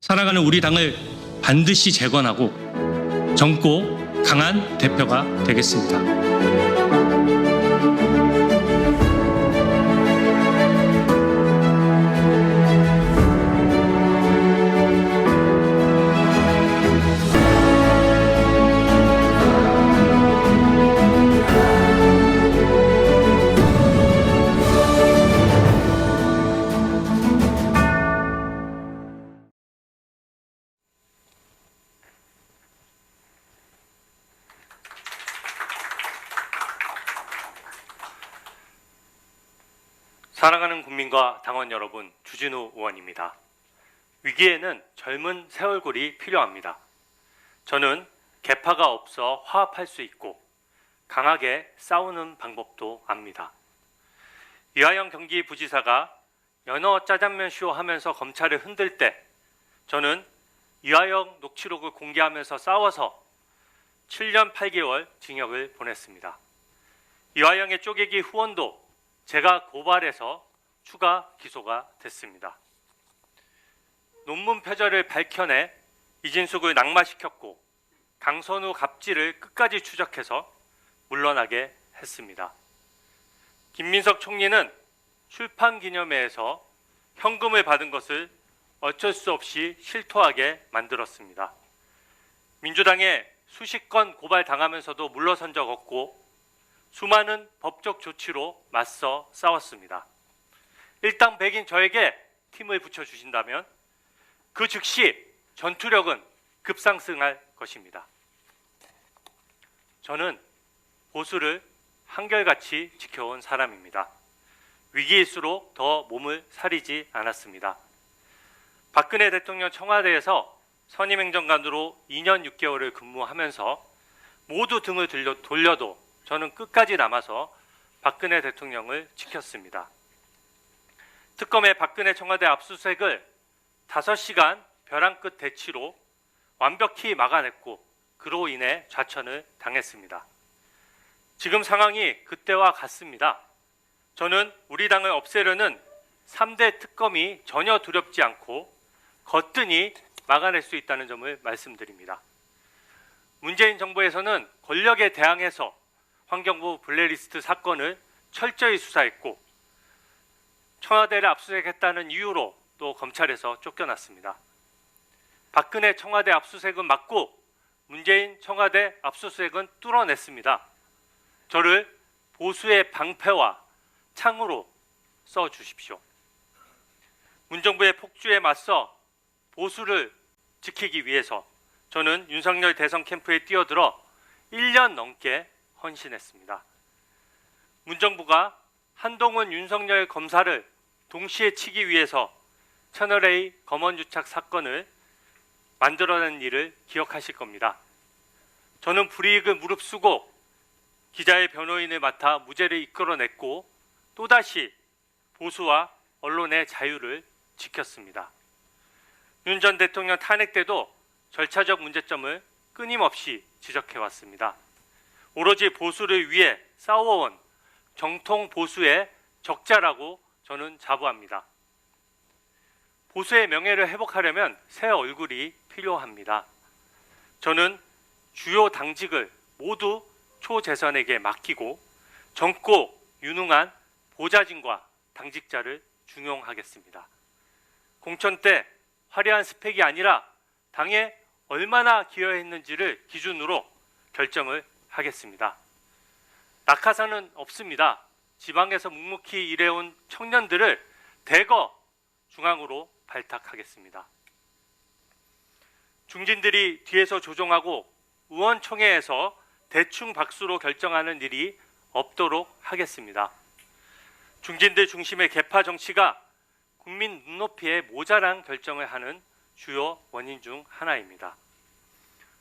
살아가는 우리 당을 반드시 재건하고 젊고 강한 대표가 되겠습니다. 사랑하는 국민과 당원 여러분, 주진우 의원입니다. 위기에는 젊은 새 얼굴이 필요합니다. 저는 계파가 없어 화합할 수 있고 강하게 싸우는 방법도 압니다. 이화영 경기부지사가 연어 짜장면 쇼 하면서 검찰을 흔들 때 저는 이화영 녹취록을 공개하면서 싸워서 7년 8개월 징역을 보냈습니다. 이화영의 쪼개기 후원도 제가 고발해서 추가 기소가 됐습니다. 논문 표절을 밝혀내 이진숙을 낙마시켰고 강선우 갑질을 끝까지 추적해서 물러나게 했습니다. 김민석 총리는 출판 기념회에서 현금을 받은 것을 어쩔 수 없이 실토하게 만들었습니다. 민주당에 수십 건 고발당하면서도 물러선 적 없고 수많은 법적 조치로 맞서 싸웠습니다. 일당백인 저에게 팀을 붙여주신다면 그 즉시 전투력은 급상승할 것입니다. 저는 보수를 한결같이 지켜온 사람입니다. 위기일수록 더 몸을 사리지 않았습니다. 박근혜 대통령 청와대에서 선임행정관으로 2년 6개월을 근무하면서 모두 등을 돌려도 저는 끝까지 남아서 박근혜 대통령을 지켰습니다. 특검의 박근혜 청와대 압수수색을 5시간 벼랑 끝 대치로 완벽히 막아냈고 그로 인해 좌천을 당했습니다. 지금 상황이 그때와 같습니다. 저는 우리 당을 없애려는 3대 특검이 전혀 두렵지 않고 거뜬히 막아낼 수 있다는 점을 말씀드립니다. 문재인 정부에서는 권력에 대항해서 환경부 블랙리스트 사건을 철저히 수사했고 청와대를 압수수색했다는 이유로 또 검찰에서 쫓겨났습니다. 박근혜 청와대 압수수색은 막고 문재인 청와대 압수수색은 뚫어냈습니다. 저를 보수의 방패와 창으로 써주십시오. 문정부의 폭주에 맞서 보수를 지키기 위해서 저는 윤석열 대선 캠프에 뛰어들어 1년 넘게 헌신했습니다. 문정부가 한동훈 윤석열 검사를 동시에 치기 위해서 채널A 검언유착 사건을 만들어낸 일을 기억하실 겁니다. 저는 불이익을 무릅쓰고 기자의 변호인을 맡아 무죄를 이끌어냈고 또다시 보수와 언론의 자유를 지켰습니다. 윤 전 대통령 탄핵 때도 절차적 문제점을 끊임없이 지적해왔습니다. 오로지 보수를 위해 싸워온 정통 보수의 적자라고 저는 자부합니다. 보수의 명예를 회복하려면 새 얼굴이 필요합니다. 저는 주요 당직을 모두 초재선에게 맡기고 젊고 유능한 보좌진과 당직자를 중용하겠습니다. 공천 때 화려한 스펙이 아니라 당에 얼마나 기여했는지를 기준으로 결정을 하겠습니다. 낙하산은 없습니다. 지방에서 묵묵히 일해온 청년들을 대거 중앙으로 발탁하겠습니다. 중진들이 뒤에서 조종하고 의원총회에서 대충 박수로 결정하는 일이 없도록 하겠습니다. 중진들 중심의 계파 정치가 국민 눈높이에 모자란 결정을 하는 주요 원인 중 하나입니다.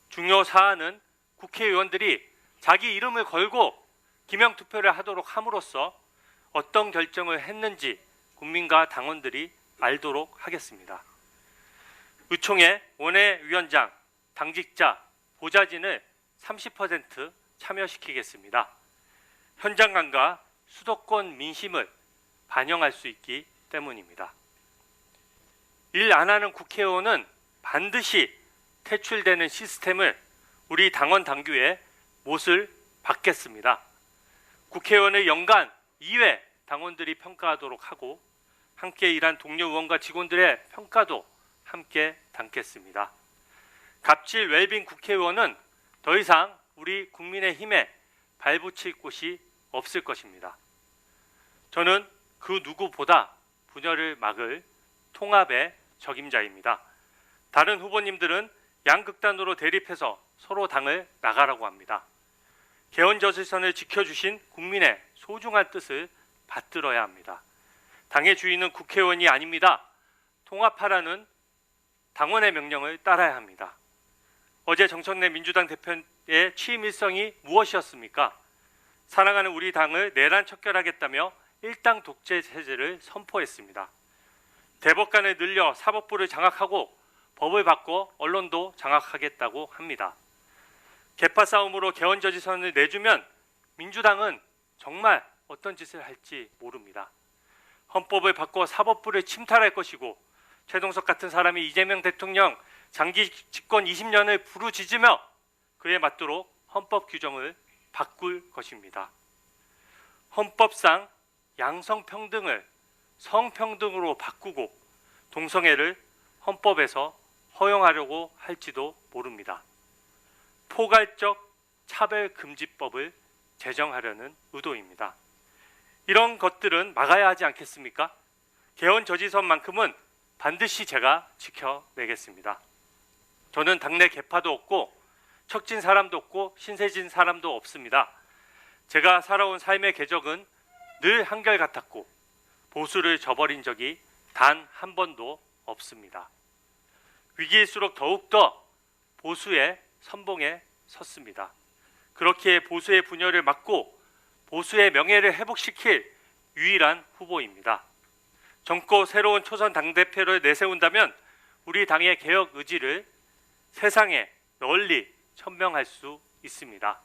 중요 사안은 국회의원들이 자기 이름을 걸고 기명투표를 하도록 함으로써 어떤 결정을 했는지 국민과 당원들이 알도록 하겠습니다. 의총에 원외위원장, 당직자, 보좌진을 30% 참여시키겠습니다. 현장감과 수도권 민심을 반영할 수 있기 때문입니다. 일 안 하는 국회의원은 반드시 퇴출되는 시스템을 우리 당원 당규에 못을 박겠습니다. 국회의원의 연간 2회 당원들이 평가하도록 하고 함께 일한 동료 의원과 직원들의 평가도 함께 담겠습니다. 갑질 웰빙 국회의원은 더 이상 우리 국민의힘에 발붙일 곳이 없을 것입니다. 저는 그 누구보다 분열을 막을 통합의 적임자입니다. 다른 후보님들은 양극단으로 대립해서 서로 당을 나가라고 합니다. 개헌저지선을 지켜주신 국민의 소중한 뜻을 받들어야 합니다. 당의 주인은 국회의원이 아닙니다. 통합하라는 당원의 명령을 따라야 합니다. 어제 정청래 민주당 대표의 취임 일성이 무엇이었습니까? 사랑하는 우리 당을 내란 척결하겠다며 일당 독재 체제를 선포했습니다. 대법관을 늘려 사법부를 장악하고 법을 바꿔 언론도 장악하겠다고 합니다. 개파 싸움으로 개헌저지선을 내주면 민주당은 정말 어떤 짓을 할지 모릅니다. 헌법을 바꿔 사법부를 침탈할 것이고 최동석 같은 사람이 이재명 대통령 장기 집권 20년을 부르짖으며 그에 맞도록 헌법 규정을 바꿀 것입니다. 헌법상 양성평등을 성평등으로 바꾸고 동성애를 헌법에서 허용하려고 할지도 모릅니다. 포괄적 차별금지법을 제정하려는 의도입니다. 이런 것들은 막아야 하지 않겠습니까? 개헌저지선만큼은 반드시 제가 지켜내겠습니다. 저는 당내 개파도 없고 척진 사람도 없고 신세진 사람도 없습니다. 제가 살아온 삶의 궤적은 늘 한결같았고 보수를 저버린 적이 단 한 번도 없습니다. 위기일수록 더욱더 보수의 선봉에 섰습니다. 그렇기에 보수의 분열을 막고 보수의 명예를 회복시킬 유일한 후보입니다. 젊고 새로운 초선 당대표를 내세운다면 우리 당의 개혁 의지를 세상에 널리 천명할 수 있습니다.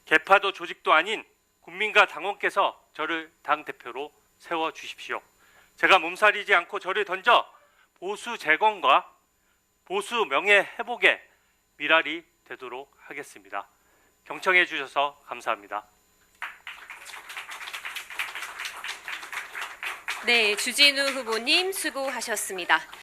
개파도 조직도 아닌 국민과 당원께서 저를 당대표로 세워주십시오. 제가 몸살이지 않고 저를 던져 보수 재건과 보수 명예 회복의 미랄이 되도록 하겠습니다. 경청해 주셔서 감사합니다. 네, 주진우 후보님 수고하셨습니다.